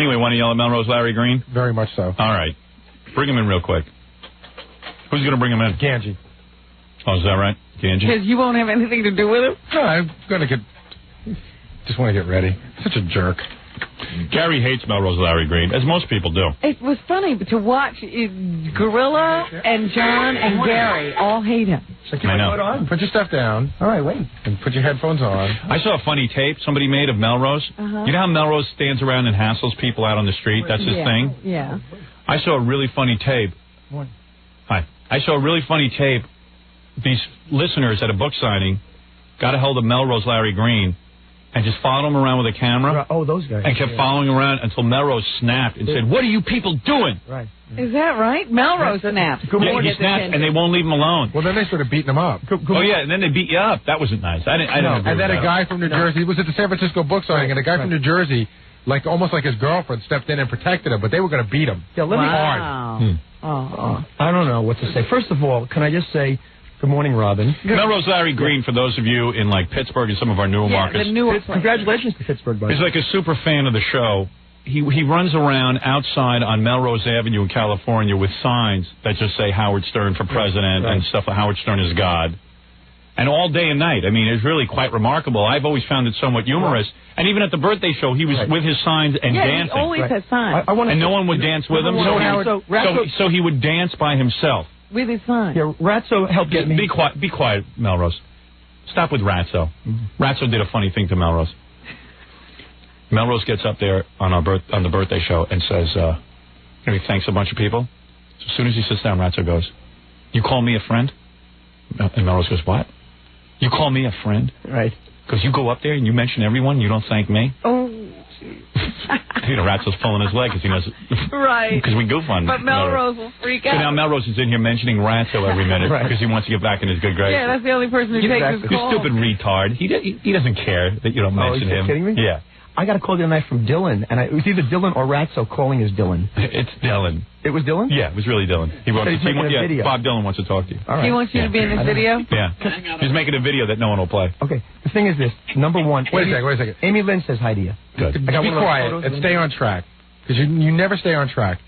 Anyway, want to yell at Melrose Larry Green? Very much so. All right. Bring him in real quick. Who's going to bring him in? Ganji. Oh, is that right? Ganji? Because you won't have anything to do with him? No, I'm going to get... Just want to get ready. Such a jerk. Gary hates Melrose Larry Green, as most people do. It was funny to watch Gorilla and John and Gary all hate him. I know. On. Put your stuff down. All right, wait. And put your headphones on. I saw a funny tape somebody made of Melrose. You know how Melrose stands around and hassles people out on the street? That's his thing? Yeah. I saw a really funny tape. Hi. I saw a really funny tape. These listeners at a book signing got a hold of Melrose Larry Green and just followed him around with a camera. Oh, those guys. And kept following around until Melrose snapped and said, "What are you people doing?" Right. Is that right? Melrose snapped. Yeah, he snapped, and they won't leave him alone. Well, then they started beating him up. Oh, yeah, and then they beat you up. That wasn't nice. I didn't agree and then with a guy from New Jersey, he was at the San Francisco book signing, and a guy from New Jersey, like almost like his girlfriend, stepped in and protected him, but they were going to beat him. Yeah, let me hard. I don't know what to say. First of all, can I just say, good morning, Robin. Melrose Larry Green, for those of you in like Pittsburgh and some of our newer markets. The newer congratulations to Pittsburgh, buddy. He's like a super fan of the show. He runs around outside on Melrose Avenue in California with signs that just say Howard Stern for president and stuff. Howard Stern is God. And all day and night. I mean, it's really quite remarkable. I've always found it somewhat humorous. And even at the birthday show, he was with his signs and dancing. He always has signs. And no one would dance with him. So he would dance by himself. With his signs. Yeah, Ratzo helped get me. Be quiet, Melrose. Stop with Ratzo. Ratzo did a funny thing to Melrose. Melrose gets up there on the birthday show and says, he thanks a bunch of people. So as soon as he sits down, Ratzo goes, "You call me a friend?" And Melrose goes, "What? You call me a friend?" Right. Because you go up there and you mention everyone, you don't thank me? Oh, Ratzo's pulling his leg because he knows. Right. Because we goof on But Melrose will freak out. So now Melrose is in here mentioning Ratzo every minute because he wants to get back in his good graces. Yeah, that's the only person who takes his call. You stupid retard. He doesn't care that you don't mention him. Are you kidding me? Yeah. I got a call the other night from Dylan, and it was either Dylan or Ratzo calling as Dylan. It's Dylan. It was Dylan? Yeah, it was really Dylan. He wants a video. Bob Dylan wants to talk to you. All right. He wants you to be in his video? Yeah. He's making a video that no one will play. Okay. The thing is this. Number one. Wait a second. Amy Lynn says hi to you. Good. Be quiet and stay on track. Because you never stay on track.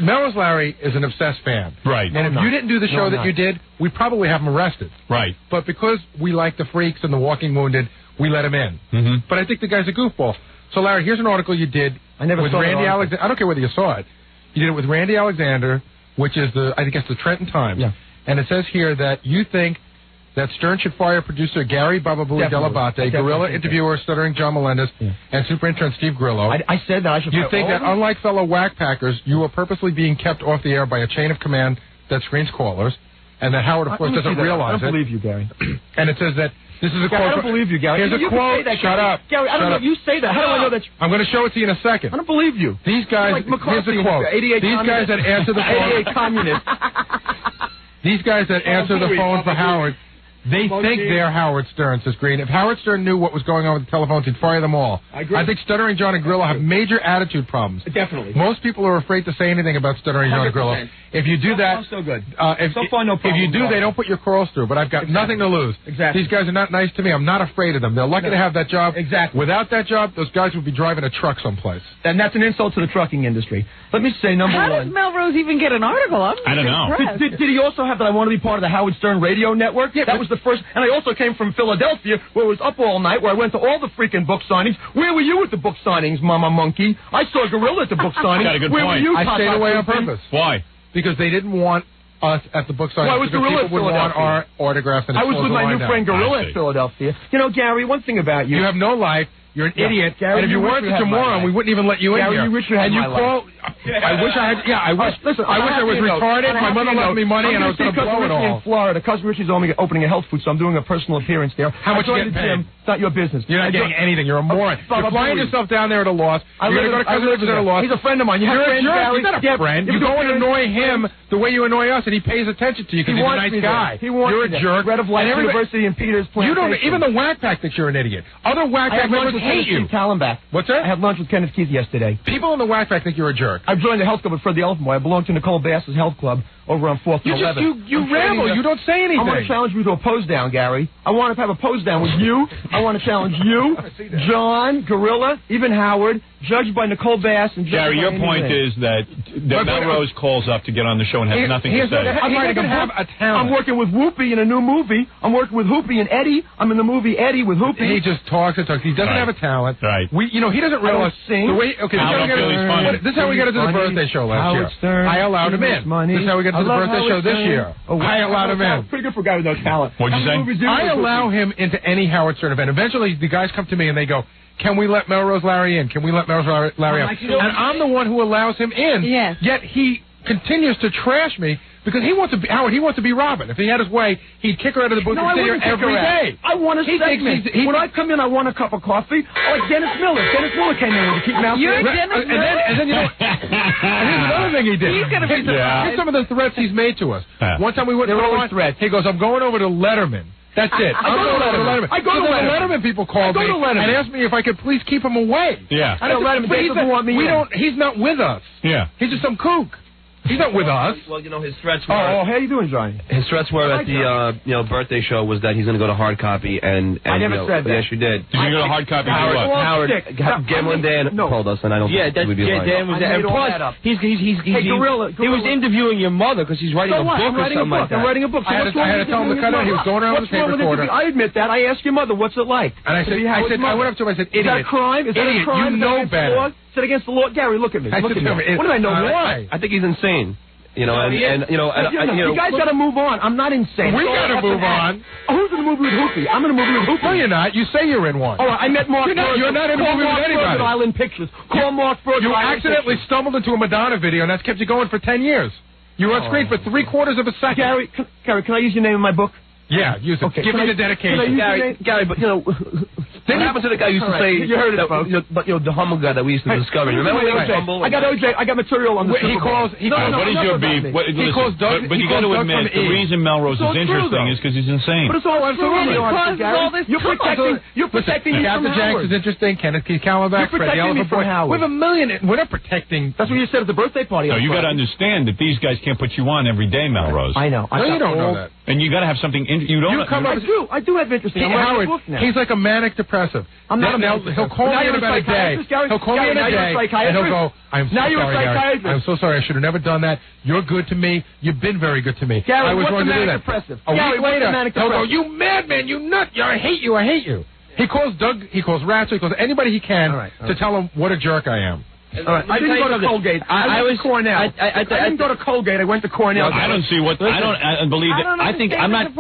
Melrose Larry is an obsessed fan. Right. And if you didn't do the show that you did, we'd probably have him arrested. Right. But because we like the freaks and the walking wounded, we let him in. But I think the guy's a goofball. So, Larry, here's an article you did with Randy Alexander. I don't care whether you saw it. You did it with Randy Alexander, which is I guess the Trenton Times. Yeah. And it says here that you think that Stern should fire producer Gary Baba Booey Delabate, gorilla interviewer stuttering John Melendez, and super intern Steve Grillo. I said that I should. You think that, unlike fellow whack packers, you are purposely being kept off the air by a chain of command that screens callers, and that Howard, of course, doesn't realize it. I don't believe you, Gary. And it says that this is a quote. I don't believe you, Gary. Here's a quote. Shut up. Gary, I don't know. You say that. How do I know that? I'm going to show it to you in a second. I don't believe you. These guys, here's the quote. These guys that answer the phone. 88 communists. These guys that answer the phone for Howard, they think they're Howard Stern, says Green. If Howard Stern knew what was going on with the telephones, he'd fire them all. I think Stuttering John and Grillo have major attitude problems. Definitely. Most people are afraid to say anything about Stuttering John and Grillo. If you do that, so good. If you do, they don't put your calls through. But I've got nothing to lose. Exactly. These guys are not nice to me. I'm not afraid of them. They're lucky to have that job. Exactly. Without that job, those guys would be driving a truck someplace. And that's an insult to the trucking industry. Let me say, number one. How does Melrose even get an article? I don't know. Did he also have that I want to be part of the Howard Stern radio network? Yeah, that was the first. And I also came from Philadelphia, where I was up all night, where I went to all the freaking book signings. Where were you at the book signings, Mama Monkey? I saw Gorilla at the book signings. Got a good Where point. were you, I stayed away on purpose. Why? Because they didn't want us at the book signing. Well, I was Gorilla people would want our autographs. And I was with my new friend Gorilla at Philadelphia. You know, Gary, one thing about you. You have no life. You're an idiot. Gary, and if you weren't such a moron, we wouldn't even let you in Gary, here. you wish you had and you my call. I wish I had. Yeah, I wish. Listen, I wish I was retarded. My mother left me money, and I was going to blow it all. In Florida, Cousin Richie's opening a health food, so I'm doing a personal appearance there. How much you getting paid? It's not your business. You're not getting anything. You're a moron. You're flying yourself down there at a loss. You're going to go to Cousin Richie's at a loss. He's a friend of mine. You're a jerk. He's not a friend. You go and annoy him the way you annoy us, and he pays attention to you because he's a nice guy. You're a jerk. Red of Life University in Peters Plantation. You don't. Even the Whack Pack thinks you're an idiot. Other Whack Pack members hate you. What's that? I had lunch with Kenneth Keith yesterday. People in the Whack Pack think you're a jerk. I joined the health club with Fred the Elephant Boy. I belong to Nicole Bass's health club over on 4th and 11th. You ramble. You don't say anything. I want to challenge you to a pose down, Gary. I want to have a pose down with you. I want to challenge you, John, Gorilla, even Howard, judged by Nicole Bass and Gary, your point is that Melrose calls up to get on the show and has nothing to say. I'm writing a book. I'm working with Whoopi in a new movie. I'm working with Whoopi and Eddie. I'm in the movie Eddie with Whoopi. He just talks and talks. He doesn't have a talent. Right. He doesn't realize. Sing. Okay, this is how we got to do the birthday show last year. I allowed him in. This is how we got to do the birthday show this year. I allowed him in. Pretty good for a guy with no talent. What'd you say? I allow him into any Howard Stern event. Eventually, the guys come to me and they go, can we let Melrose Larry in? Can we let Melrose Larry in? And I'm the one who allows him in. Yes. Yet he continues to trash me because he wants to be Howard. He wants to be Robin. If he had his way, he'd kick her out of the booth and stay here every day. I want a segment. When I come in, I want a cup of coffee. Like Dennis Miller. Dennis Miller came in to keep me out there. Dennis Miller. And then you know, and here's another thing he did. He's going to be surprised. Here's some of the threats he's made to us. One time we went to threats. He goes, I'm going over to Letterman. That's it. I go to Letterman. I go to Letterman. Letterman people called me and asked me if I could please keep him away. Yeah. I don't Letterman. They doesn't want me. He's not with us. Yeah. He's just some kook. He's not with us. Well, you know, his threats were... Oh, how you doing, Johnny? His threats were at the birthday show was that he's going to go to hard copy and I never said that. Yes, you did. Did you go to hard copy? Howard, Gimlin Dan told us, and I don't think we'd be lying. Dan was there. And plus, he was interviewing your mother because he's writing a book or something like that. I'm writing a book. I had to tell him to cut out. He was going around with a tape recorder. I admit that. I asked your mother, what's it like? And I went up to him, I said, idiot. Is that a crime? Is that a crime? You know better. Is that against the law? Gary, look at me. What do I know? Why? I think he's insane. You know, you guys got to move on. I'm not insane. We got to move on. Who's in the movie with Whoopi? I'm in a movie with Whoopi. No, you're not. You say you're in one. All right, I met Mark. You're not in a movie with anybody. Island Pictures. Call Mark Further. You accidentally stumbled into a Madonna video, and that's kept you going for 10 years. You were on screen for 3/4 of a second. Gary, can I use your name in my book? Yeah, use it. Okay, Give me the dedication. Gary, but you know, what happened to the guy who used to say? You heard it, folks. But the humble guy that we used to discover. Remember when he was humble? I got OJ. I got material on the. He calls. What is your beef? He calls Doug. But you got to admit, the reason Melrose is interesting is because he's insane. But it's all absolutely Gary. You're protecting me from Captain Jack's is interesting. Kenneth Keith Callenbach, Fred the Elephant Boy. We have a million. We're not protecting. That's what you said at the birthday party. No, you got to understand that these guys can't put you on every day, Melrose. I know. No, you don't know that. And you got to have something. You don't. I do have interest in Howard. He's like a manic depressive. I'm not. He'll call me in about a day. He'll call me in a day, and he'll go, I'm so sorry, Gary. I'm so sorry. I should have never done that. You're good to me. You've been very good to me. Gary, I was wrong to do that. A week later, he'll go, you madman, you nut. I hate you. I hate you. He calls Doug. He calls Ratzo. He calls anybody he can to tell him what a jerk I am. All right. I didn't go to Colgate. I went to Cornell. I didn't go to Colgate. I went to Cornell. I don't see what. I don't believe it. I think I'm not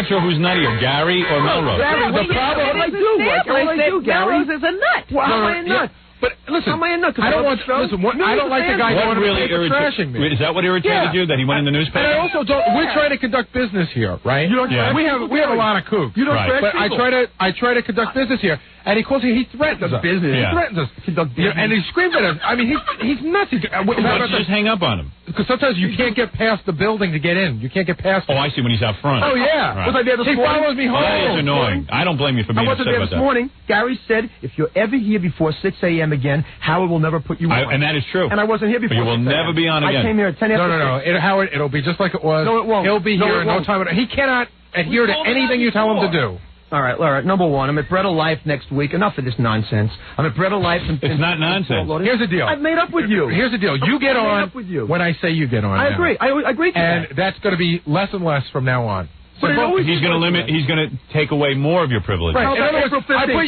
sure who's nuttier, Gary or Melrose. The problem. What do I do, Gary? Melrose is a nut. How am I a nut? But listen, how am I a nut? I don't want. Listen, I don't like the guy going really trashing me. Is that what irritated you? That he went in the newspaper? And I also don't. We're trying to conduct business here, right? You don't. We have a lot of kooks. You don't. But I try to conduct business here. And he calls. He threatens us. Business. He threatens us. And he screams at us. I mean, he's nuts. Let's just hang up on him. Because sometimes you can't get past the building to get in. You can't get past. Oh, I see. When he's out front. Oh yeah. Right. Was I there this morning? He follows me home. That is annoying. I don't blame you for being upset about that. I wasn't there this morning. Gary said, if you're ever here before 6 a.m. again, Howard will never put you on. And that is true. And I wasn't here before. But you will never be on again. I came here at 10 after. No. Howard, it'll be just like it was. No, it won't. He'll be here in no time. He cannot adhere to anything you tell him to do. All right. Number one, I'm at Bread of Life next week. Enough of this nonsense. I'm at Bread of Life. It's not nonsense. Here's the deal. I've made up with you. Here's the deal. You get on when I say you get on. I agree. I agree to that. And that's going to be less and less from now on. But he's going to limit. He's going to take away more of your privilege. Right. In other words,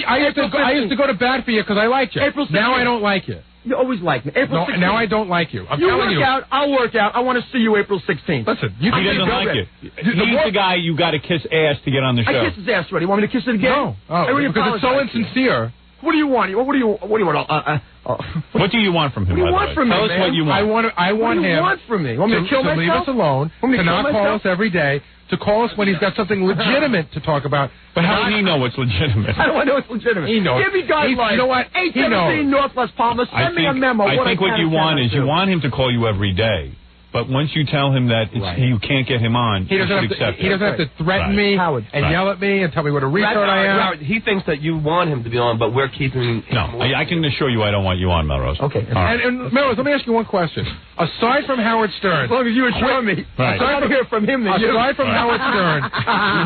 I used to go to bat for you because I liked you. Now I don't like you. You always like me. April 16th. Now I don't like you. I'm telling you. You work out. I'll work out. I want to see you April 16th. Listen, he doesn't like you. He's the guy you got to kiss ass to get on the show. I kissed his ass already. You want me to kiss it again? No. Because it's so insincere. What do you want? What do you want? What do you want from him? What do you want from me? Tell us what you want. I want him. What do you want from me? Want me to kill myself? Leave us alone. To not call us every day. To call us when he's got something legitimate to talk about. But how does he know what's legitimate? How do I know it's legitimate? He knows. Give me guidelines. You know what? 817 North West Palmer. Send me a memo. I think what you want is you want him to call you every day. But once you tell him that you can't get him on, he doesn't have to threaten me and yell at me and tell me what a retard I am. Howard, he thinks that you want him to be on, but we're keeping him. No, I can assure you I don't want you on, Melrose. Okay. And Melrose, let me ask you one question. Aside from Howard Stern, as long as you assure me, I'd rather hear from him than you. Aside from Howard Stern,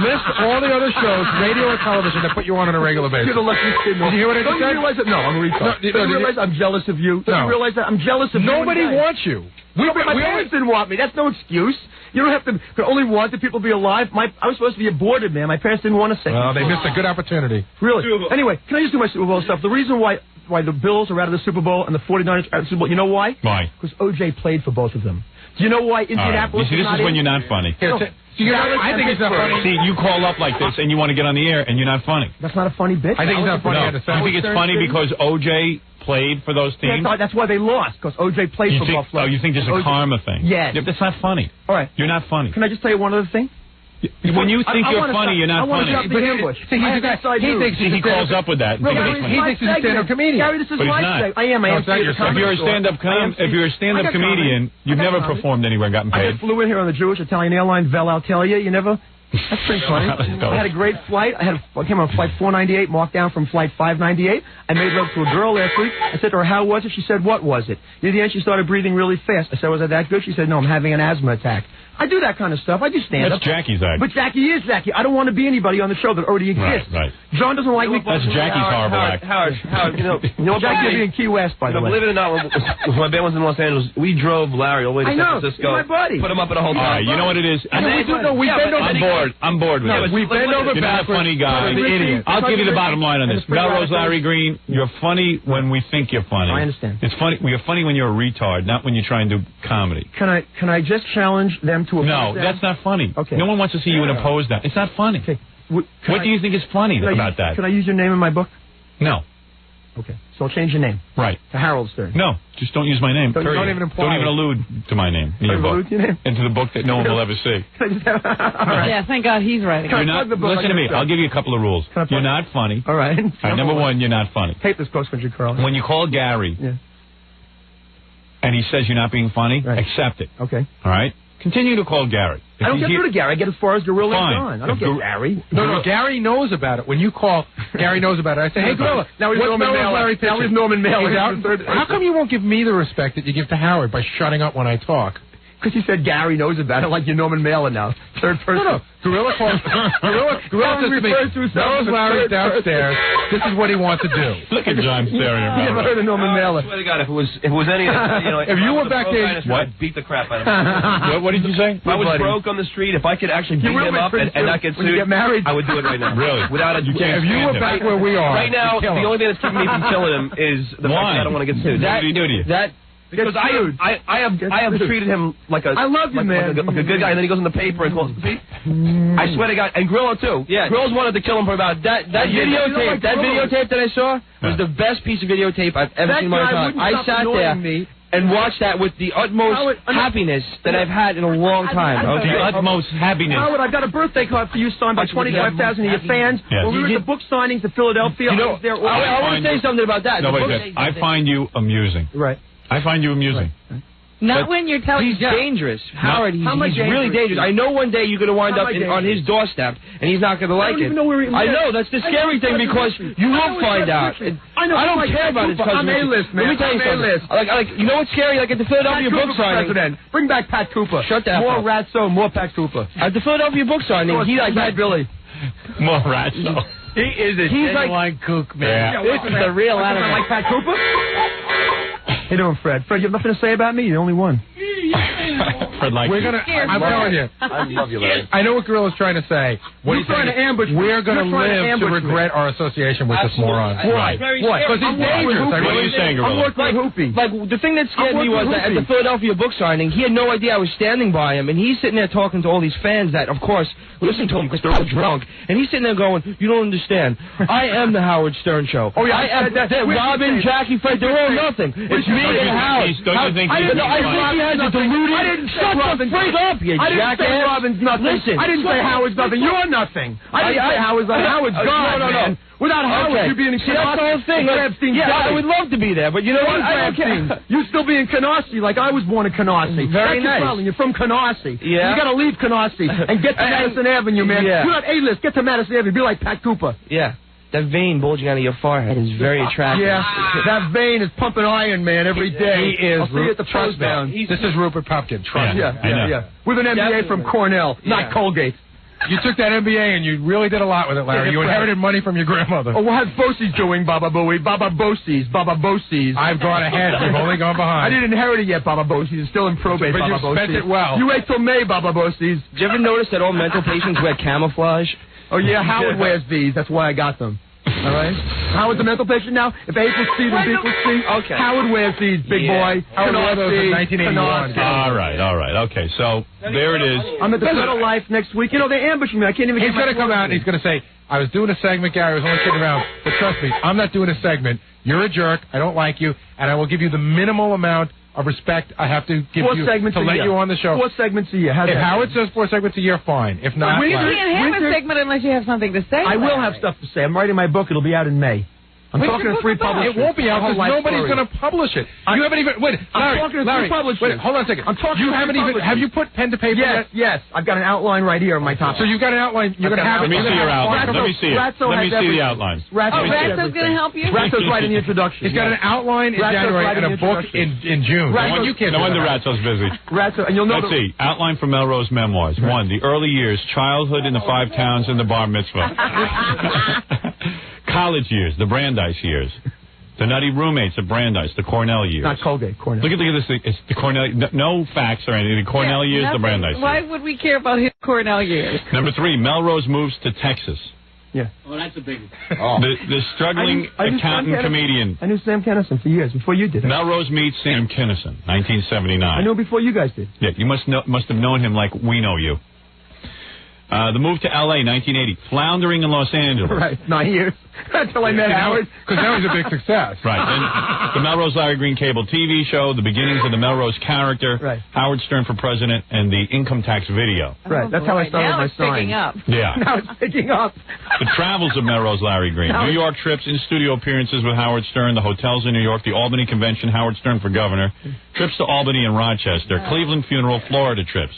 list all the other shows, radio or television, that put you on a regular basis. You're the luckiest kid. Did you hear what I just said? Don't you realize that? No, I'm a retard. Don't you realize I'm jealous of you? Don't you realize that I'm jealous of you? Nobody wants you. My parents didn't want me. That's no excuse. You don't have to only want the people to be alive. I was supposed to be aborted, man. My parents didn't want to say. Well, they missed a good opportunity. Really? Anyway, can I just do my Super Bowl stuff? The reason why the Bills are out of the Super Bowl and the 49ers are out of the Super Bowl, you know why? Why? Because O.J. played for both of them. Do you know why Indianapolis is not in? This is when you're not funny. I think it's not funny. See, you call up like this and you want to get on the air and you're not funny. That's not a funny bit. I think it's not funny. No. You think it's funny because O.J. played for those teams? Yeah, that's why they lost, because O.J. played for Buffalo. Oh, you think there's a karma thing? Yes. Yeah, that's not funny. All right. You're not funny. Can I just tell you one other thing? When you think you're funny, you're not funny. I want to stop the ambush. He calls up with that. He thinks he's a stand-up comedian. Gary, this is my segment. I am. If you're a stand-up comedian, you've never performed anywhere and gotten paid. I just flew in here on the Jewish Italian airline, Vel Altalia. You never... That's pretty funny. I had a great flight. I came on flight 498, marked down from flight 598. I made love to a girl last week. I said to her, how was it? She said, what was it? Near the end, she started breathing really fast. I said, was it that good? She said, no, I'm having an asthma attack. I do that kind of stuff. I do stand-up. That's Jackie's act. But Jackie is Jackie. I don't want to be anybody on the show that already exists. Right. John doesn't like me. That's Jackie's horrible act. Howard, you know Jackie in Key West, by the way. Believe it or not, when my band was in Los Angeles, we drove Larry all the way to San Francisco. He's my buddy. Put him up at a hotel. All right, you know what it is? I'm bored with this. We bend over You're not a funny guy. I'll give you the bottom line on this. Melrose Larry Green, you're funny when we think you're funny. I understand. It's funny. You're funny when you're a retard, not when you try and do comedy. Can I just challenge them to No, that's not funny. Okay. No one wants to see you oppose that. It's not funny. Okay. What do you think is funny about that? Can I use your name in my book? No. Okay. So I'll change your name. Right. To Harold Stern. No, just don't use my name. Don't even allude to my name in your book. Into the book that no one will ever see. Yeah, thank God he's writing. Listen to me. I'll give you a couple of rules. You're not funny. All right. Number one, you're not funny. Tape this cross-country, Carl. When you call Gary and he says you're not being funny, accept it. Okay. All right? Continue to call Gary. I don't get through to Gary. I get as far as Gorilla and John. I don't get Gary. No, Gary knows about it. When you call, Gary knows about it. I say, hey, Gorilla, now he's Norman Mailer. How come you won't give me the respect that you give to Howard by shutting up when I talk? Because you said Gary knows about it, like you're Norman Mailer now. Third person. No. Gorilla calls. Gorilla says to me, Melrose Larry's downstairs. This is what he wants to do. Look at John staring at me. You never heard of Norman Mailer. I swear to God, if it was any of the, if you were back there, I'd beat the crap out of him. What did you say? If I was broke on the street, if I could actually beat him up and not get sued, when you get married, I would do it right now. Really? Without a if you were back where we are. Right now, the only thing that's keeping me from killing him is the fact that I don't want to get sued. What did he do to you? Because I have treated him like a man. Like a good guy, and then he goes in the paper and calls. See, I swear to God, and Grillo too. Yeah, Grillo's wanted to kill him for about that videotape. That videotape that I saw was the best piece of videotape I've ever seen in my life. I sat there and watched that with the utmost happiness that I've had in a long time. The utmost happiness. Howard, I've got a birthday card for you signed by 25,000 of your fans. When we were at the book signings in Philadelphia, I was there. I want to say something about that. No, I find you amusing. Right. I find you amusing. Right. Not when you're telling. He's dangerous, Howard. He's really dangerous. I know one day you're going to wind up on his doorstep, and he's not going to like it. I know that's the scary thing because you will find out. I don't care about his cousin. I'm A-list, man. Let me tell you something. Like, you know what's scary? Like at the Philadelphia book signing. Bring back Pat Cooper. Shut that. More Ratzo, more Pat Cooper. At the Philadelphia book signing, he like had Billy. More Ratzo. He is a genuine kook, man. This is the real animal. Like Pat Cooper? How you doing, Fred? Fred, you have nothing to say about me? You're the only one. Fred likes I'm telling you. I love you, Larry. I know what Gorilla's trying to say. You're trying to ambush me. We're going to live to regret our association with this moron. Why? Because he's dangerous. What are you saying, Gorilla? I'm working with Hoopy. Like, the thing that scared me was that at the Philadelphia book signing, he had no idea I was standing by him, and he's sitting there talking to all these fans that, of course, listen to him because they're all drunk. And he's sitting there going, you don't understand. I am the Howard Stern Show. Oh, yeah, I am Robin, Jackie, Fred, they're all nothing. It's me and Howard. Don't you think I think he has a deluded didn't say Robin's up, you I didn't jackass. say Robin's nothing. Listen, I didn't say Howard's nothing. You're nothing. I didn't say Howard's nothing. Howard's gone, man. Without Howard, you'd be in See, that's the whole thing. I would love to be there, but you know what? I don't care. You still be in Canarsie like I was born in Canarsie. Very nice. You're from Canarsie. Yeah. You got to leave Canarsie and get to Madison Avenue, man. Yeah. You're not A-list. Get to Madison Avenue. Be like Pat Cooper. Yeah. That vein bulging out of your forehead is very attractive. Yeah. That vein is pumping iron, man, every day. He is. I'll see you at the post down. This is Rupert Pupkin. Trust me. Yeah. With an MBA from Cornell, not Colgate. You took that MBA and you really did a lot with it, Larry. You inherited money from your grandmother. Oh, what's Bosie's doing, Baba Booey? Baba Bosie's. I've gone ahead. You've only gone behind. I didn't inherit it yet, Baba Bosie's. It's still in probate, but Baba you spent Bosie's. it well. You wait till May, Baba Bosie's. Did you ever notice that all mental patients wear camouflage? Oh, yeah, Howard wears these. That's why I got them. All right? Howard's a mental patient now. If April C, then people see. Okay. Howard wears these, big boy. Howard wore those in 1981. All right. Okay, so there it is. I'm at the Fed of Life next week. You know, they're ambushing me. I can't even He's going to come out and he's going to say, I was doing a segment, Gary. I was only kidding around. But trust me, I'm not doing a segment. You're a jerk. I don't like you. And I will give you the minimal amount of respect I have to give you to let you on the show. 4 segments a year. If Howard says 4 segments a year, fine. If not, you can't have a segment unless you have something to say. I will have stuff to say. I'm writing my book. It'll be out in May. I'm talking to 3 publishers. It won't be out because nobody's going to publish it. You haven't even... Wait, Larry, wait, hold on a second. I'm talking you haven't even... Have you put pen to paper yet? Yes. I've got an outline right here on my top. So you've got an outline. You're going to have it. Let me see your outline. Let me see it. Let me see the outline. Ratzo's going to help you? Ratzo's writing the introduction. He's got an outline in January and a book in June. No wonder Ratzo's busy. Ratzo, and you'll know... Let's see. Outline for Melrose Memoirs. 1. The early years. Childhood in the 5 towns and the bar mitzvah. College years. The Brandeis years. The nutty roommates at Brandeis, the Cornell years. Not Colgate, Cornell. Look at this. It's the Cornell. No facts or anything. The Cornell years, the Brandeis years. Why would we care about his Cornell years? Number 3, Melrose moves to Texas. Yeah. Oh, that's a big one. The struggling accountant comedian. I knew Sam Kinison for years, before you did. Melrose meets Sam Kinison, 1979. I knew him before you guys did. Yeah, you must have known him like we know you. The move to L.A., 1980. Floundering in Los Angeles. Right, 9 years. Until I met Howard. Because that was a big success. Right. Then the Melrose Larry Green cable TV show, the beginnings of the Melrose character, right. Howard Stern for president, and the income tax video. Right, that's how I started my sign. Picking up. Yeah. Now it's picking up. The travels of Melrose Larry Green. New York trips, in-studio appearances with Howard Stern, the hotels in New York, the Albany Convention, Howard Stern for governor, trips to Albany and Rochester, Cleveland funeral, Florida trips.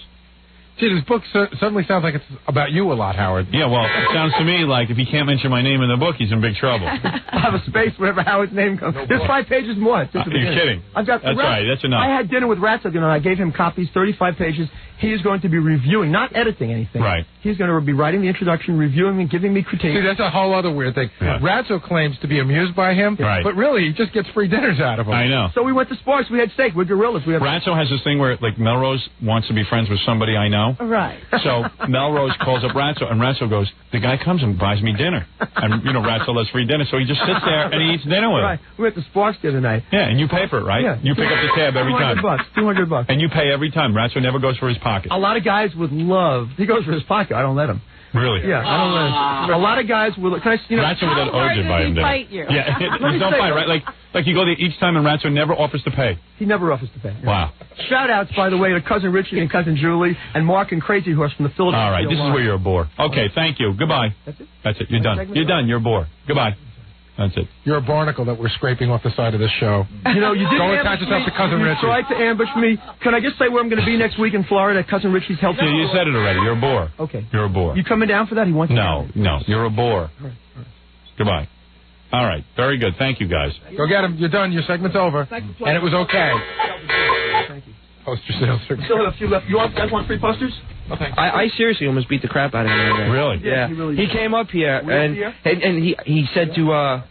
See, this book suddenly sounds like it's about you a lot, Howard. Yeah, well, it sounds to me like if he can't mention my name in the book, he's in big trouble. I'll have a space wherever Howard's name comes. There's 5 pages more. You're kidding. I've got That's right. That's enough. I had dinner with Ratzo, and I gave him copies, 35 pages. He is going to be reviewing, not editing anything. Right. He's going to be writing the introduction, reviewing and giving me critiques. See, that's a whole other weird thing. Yeah. Ratzo claims to be amused by him, right. but really he just gets free dinners out of him. I know. So we went to Sparks. We had steak. We're gorillas. Ratzo has this thing where, like, Melrose wants to be friends with somebody I know. Right. So Melrose calls up Ratzo, and Ratzo goes, the guy comes and buys me dinner. And, Ratzo loves free dinner, so he just sits there and he eats dinner with him. Right. We went to Sparks the other night. Yeah, and you pay for it, right? Yeah. You pick up the tab every time. $200. And you pay every time. Ratzo never goes for his pocket. A lot of guys would love. He goes for his pocket. I don't let him. Really? Yeah, I don't let him. A lot of guys will. Can I? Ratzo would let Urgent buy him dinner. Fight you? Yeah, there's no fight, right? Like you go there each time and Ratzo never offers to pay. He never offers to pay. Wow. Shout outs, by the way, to Cousin Richie and Cousin Julie and Mark and Crazy Horse from the Philadelphia. All right, this is where you're a bore. Okay, thank you. Goodbye. That's it? That's it. You're done. You're done. You're a bore. Goodbye. That's it. You're a barnacle that we're scraping off the side of this show. You did Go attach yourself to Cousin Richie. You tried to ambush me. Can I just say where I'm going to be next week in Florida at Cousin Richie's health? Yeah, you said it already. You're a bore. Okay. You're a bore. You coming down for that? He wants No. You're a bore. All right. Goodbye. All right. Very good. Thank you, guys. Go get him. You're done. Your segment's over. And it was okay. Thank you. Poster sales. Still have a few left. You guys want free posters? Oh, thanks. I seriously almost beat the crap out of him. Really? Yeah. He really He did. came up here and he said to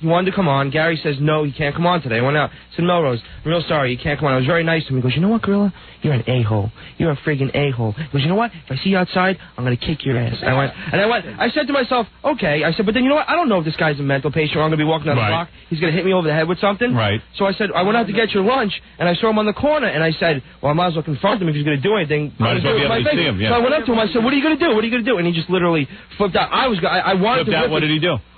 he wanted to come on. Gary says no, he can't come on today. I went out. I said, Melrose, I'm real sorry, you can't come on. I was very nice to him. He goes, you know what, Gorilla? You're an a-hole. You're a friggin' a-hole. He goes, you know what? If I see you outside, I'm gonna kick your ass. I said to myself, okay. I said, but then you know what? I don't know if this guy's a mental patient or I'm gonna be walking down the block. He's gonna hit me over the head with something. Right. So I said, I went out to get your lunch, and I saw him on the corner, and I said, well, I might as well confront him if he's gonna do anything. Might as well be able to see him. Yeah. So I went up to him. I said, what are you gonna do? What are you gonna do? And he just literally flipped out. I wanted to. Flipped out. What did he do?